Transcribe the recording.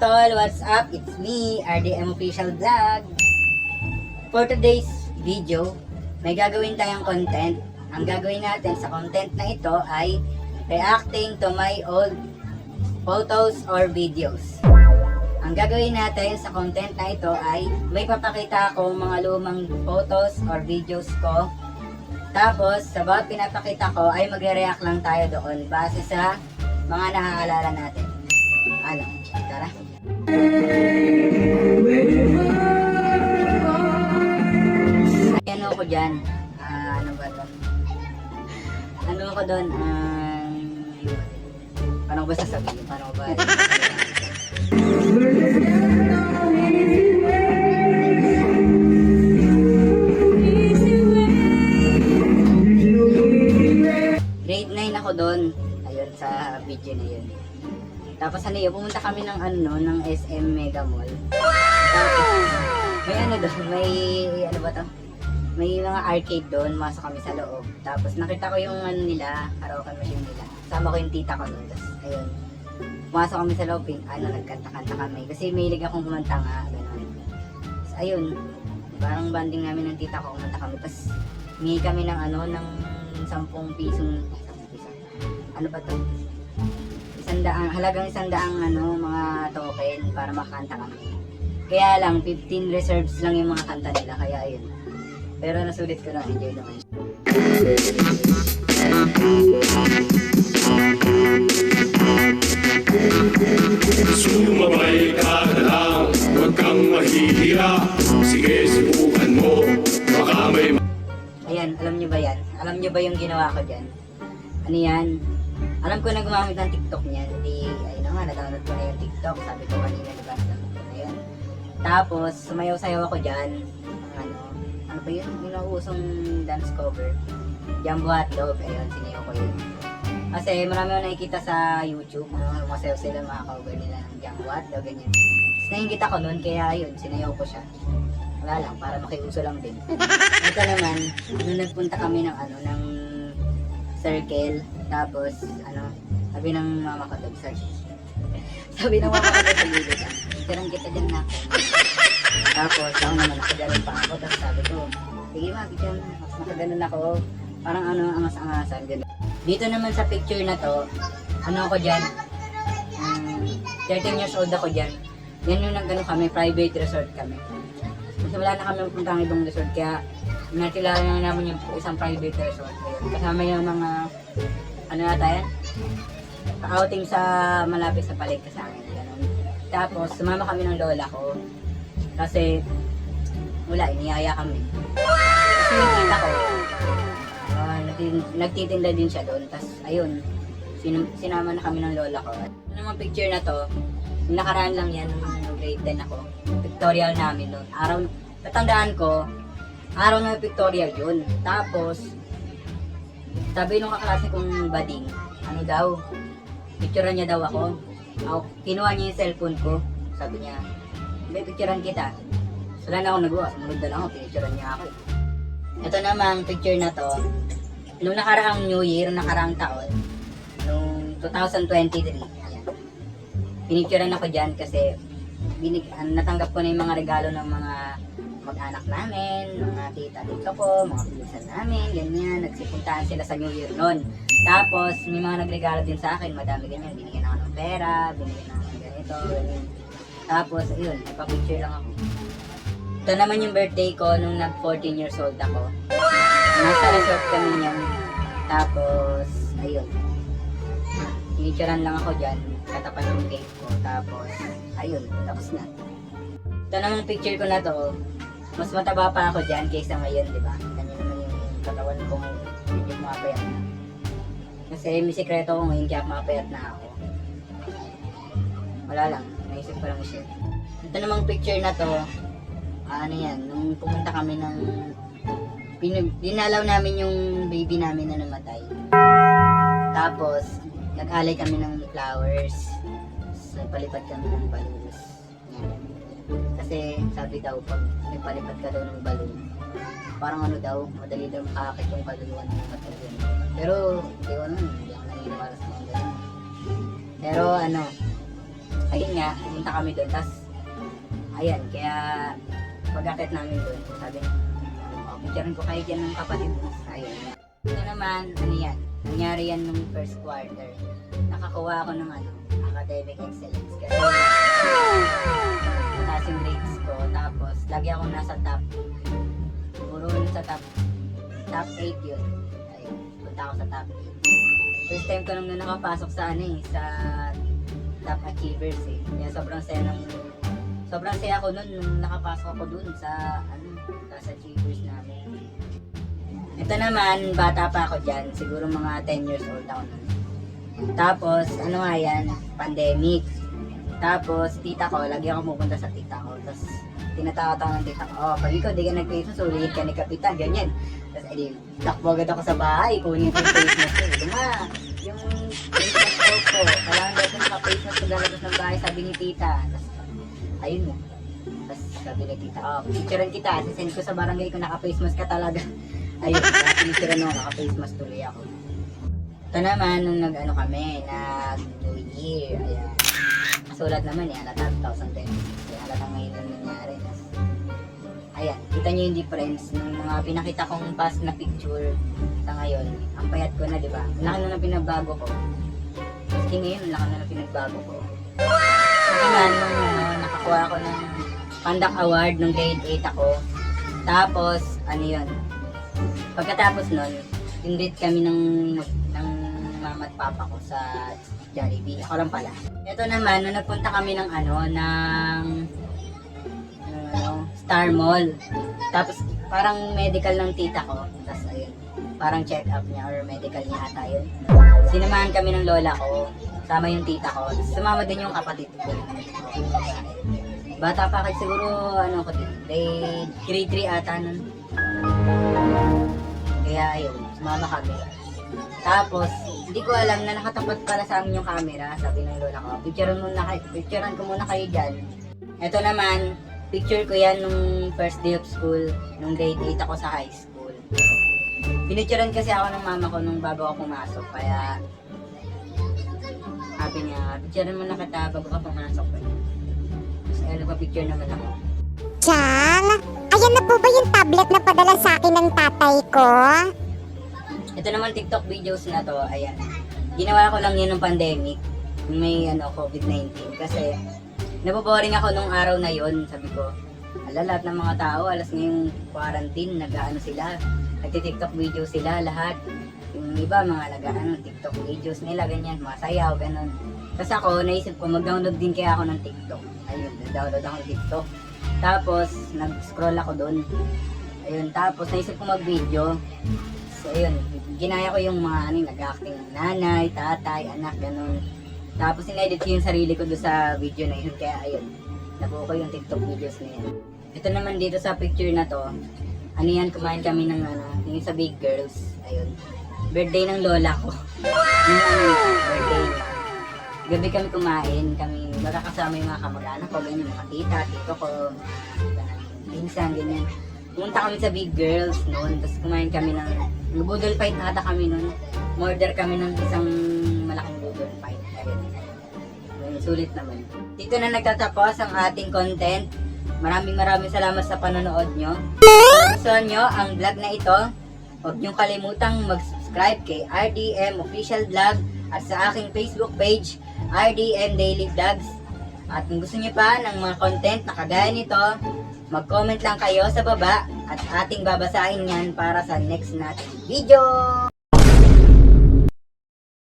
tol, what's up? It's me, RDM Official Vlog. For today's video, may gagawin tayong content. Ang gagawin natin sa content na ito ay reacting to my old photos or videos. Ang gagawin natin sa content na ito ay may papakita akong mga lumang photos or videos ko. Tapos, sa bawat pinapakita ko ay magre-react lang tayo doon base sa mga naaalala natin. Ano? Tara. Ano ko dyan? Ano ba to? Ano ko doon? Paano ko ba sasabihin? Paano ko ba? Grade 9 ako doon. Ayun, sa video na yun. Tapos ano yun, pumunta kami ng ng SM Mega Mall. Tapos, may ano doon, may ano ba to? May mga arcade doon, masok kami sa loob. Tapos nakita ko yung nila, karaoke machine nila. Sama ko yung tita ko noon. Tapos ayun, pumasok kami sa loob, nagkanta-kanta kami. Kasi mahilig akong kumanta nga, gano'n. Tapos ayun, parang banding namin ng tita ko, kumanta kami. Tapos humingi kami ng ng 10 pisong, ano ba to? Halagang 100 mga token para makanta kami. Kaya lang 15 reserves lang yung mga kanta nila, kaya ayun. Pero nasulit ko na, enjoy naman. Sumabay ka na lang, huwag kang mahihira. Sige, subukan mo, baka may... Ayan, alam nyo ba yan? Alam nyo ba yung ginawa ko dyan? Ano yan? Alam ko na gumamit ng TikTok niyan. Hindi, ayun na nga, na-download ko na yung TikTok. Sabi ko kanina, diba, na-download ko na yun. Tapos, sumayaw-sayaw ako dyan. Ano ba yun? Yung nauusong dance cover. Jumbo Hotdog. Ayun, sinayaw ko yun. Kasi marami ako nakikita sa YouTube. Masayaw sila, mga cover nila ng Jumbo Hotdog, ganyan. Tapos nakikita ko nun, kaya ayun, sinayaw ko siya. Wala lang, para makiuso lang din. Ito naman, nung nagpunta kami ng ng circle, tapos sabi ng mama ko doon, sabi ng mama ko doon sa gilid, tirang kita dyan na ako. Tapos ako naman, nakagalan pa ako, tapos sabi ko, sige ma, bigyan, mas nakagalan ako, parang angas-angasan, gano'n. Dito naman sa picture na to, ako dyan, 13 years old ako dyan, yan yung kami, private resort kami. Kasi wala na kami puntang ibang resort, kaya nakilala na namin yung isang private resort. Kasama yung mga, outing sa malapit sa paligid sa akin. Ganun. Tapos, sumama kami ng lola ko. Kasi, wala, iniyaya kami. Kasi yung tita ko, nagtitinda din siya doon. Tapos, ayun, sinama na kami ng lola ko. Ano naman picture na to, nakaraan lang yan, nung grade 10 ako. Pictorial namin doon. Natandaan ko, araw na pictorial yun. Tapos, sabi nung kaklase kong bading, picturean niya daw ako. Kinuha niya yung cellphone ko. Sabi niya, may picturean kita. So, wala na ako nagawa. Sumunod na lang ako, pinicturean niya ako. Ito namang picture na to, nung nakaraang New Year, nakaraang taon, nung 2023, ayan. Pinicturean ako dyan kasi natanggap ko na yung mga regalo ng mga mag-anak namin, mga tita-tito ko, mga pinsan namin, ganyan. Nagsipuntahan sila sa New Year noon. Tapos, may mga nagregalo din sa akin, madami ganyan. Binigyan ako ng pera, binigyan ako ng ganito, ganyan. Tapos, ayun, nagpa-picture lang ako. Ito naman yung birthday ko nung nag-14 years old ako. Nasa resort kami niyan. Tapos, ayun. Pinicturean lang ako dyan, katapat yung cake ko. Tapos, ayun, tapos na. Ito namang picture ko na to, mas mataba pa ako dyan kaysa ngayon, di ba? Ganyan naman yung katawan ko ngayon, hindi mapayat na. Kasi may sikreto ko ngayon, kaya mapayat na ako. Wala lang, naisip ko lang i-share. Ito namang picture na to, nung pumunta kami ng, dinalaw namin yung baby namin na namatay. Tapos, nag-alay kami ng flowers, nagpalipad kami ng balloons. Yan. Kasi sabi daw, pag nagpalipad ka daw ng balloon, parang madali daw makakakit yung kaluluwan ng matay yun. Pero, hindi ako naniniwala sa mga ganun. Pero ayun nga, pumunta kami doon. Tapos, ayan, kaya pag-akit namin doon, sabi niya, picturean ko kayo dyan ng kapatid mo. Ayun. Ito naman, ano yan, nangyari yan nung first quarter. Nakakuha ako ng academic excellence. Kasi, mataas yung grades ko. Tapos, lagi ako nasa top. Siguro sa top 8 yun. Ayun, punta ako sa top 8. First time ko nung nakapasok sa sa top achievers eh. Kaya sobrang saya ko nun nung nakapasok ako dun sa sa achievers namin. Ito naman, bata pa ako dyan. Siguro mga 10 years old ako nun. Tapos, nga yan, pandemic. Tapos, tita ko, lagi ako pupunta sa tita ko. Tapos, tinatawag ng tita ko, pag ikaw di ka nag-face mask, ulihin ka ni Kapitan, ganyan. Tapos, takbo agad ako sa bahay, kunin ko yung face mask ko. Yung face mask ko, kailangan daw ko naka-face mask paglalabas ng bahay, sabi ni tita. Tapos, ayun mo. Tapos, sabi ni tita, picturean kita, sisend ko sa barangay kung naka-face mask ka talaga. Ayun, picturean ako, naka-face mask tuloy ako. Ito naman, nung kami, nag-New Year, ayan. Sulat naman halata 2010. Kaya halata ngayon lang nangyari. Ayan, kita nyo yung difference ng mga pinakita kong past na picture sa ngayon. Ang payat ko na, di ba? Ang laki na pinagbago ko. Kasi ngayon, ang laki na pinagbago ko. So naman, nakakuha ako ng Pandak Award nung grade 8 ako. Tapos, yun. Pagkatapos nun, invite kami ng mama at papa ko sa Jollibee. Ako lang pala. Ito naman, nung nagpunta kami ng Star Mall. Tapos parang medical ng tita ko. Tapos ayun, parang check up niya or medical niya ata yun. Sinamahan kami ng lola ko. Sama yung tita ko. Tapos sumama din yung kapatid ko. Bata pa kasi siguro, ko din. Grade 3 ata nun. Kaya ayun, sumama kami. Tapos, hindi ko alam na nakatapat pala sa amin yung camera. Sabi ng lola ko, picturean ko muna kayo dyan. Ito naman, picture ko yan nung first day of school, nung grade 8 ako sa high school. Pinicturean kasi ako ng mama ko nung bago ako pumasok, kaya sabi niya, picturean mo na kita bago ka pumasok. Tapos ayun, nagpa-picture naman ako. Chang, ayan na po ba yung tablet na padala sa akin ng tatay ko? Ito naman TikTok videos na to, ayan. Ginawa ko lang yun ng pandemic, may COVID-19, kasi naboboring ako nung araw na yon. Sabi ko, lahat ng mga tao, alas ngayong quarantine, sila, nagti-TikTok video sila, lahat. Yung iba, mga TikTok videos nila, ganyan, mga sayaw, ganun. Tapos ako, naisip ko, mag-download din kaya ako ng TikTok. Ayun, nag-download ako ng TikTok. Tapos, nag-scroll ako doon. Ayun, tapos naisip ko mag-video. So, ayun, ginaya ko yung mga nag-acting ng nanay, tatay, anak, ganun. Tapos in-edit ko yung sarili ko doon sa video na yun. Kaya ayun, nabuo ko yung TikTok videos na yan. Ito naman dito sa picture na to, yan, kumain kami ng yung sa Big Girls. Ayun, birthday ng lola ko. Yung birthday niya. Gabi kami kumain, kami magkakasama yung mga kamag-anak ko, ganyan, mga tita, tito ko, pinsan, ganyan. Pumunta kami sa Big Girls noon, tapos kumain kami ng budol fight ata kami noon. Order kami ng isang malaking budol fight. Ayun, sulit naman. Dito na nagtatapos ang ating content. Maraming salamat sa panonood nyo. Kung gusto nyo ang vlog na ito, huwag nyo kalimutang mag-subscribe kay RDM Official Vlog at sa aking Facebook page, RDM Daily Vlogs. At kung gusto nyo pa ng mga content na kagaya nito, mag-comment lang kayo sa baba at ating babasahin yan para sa next natin video.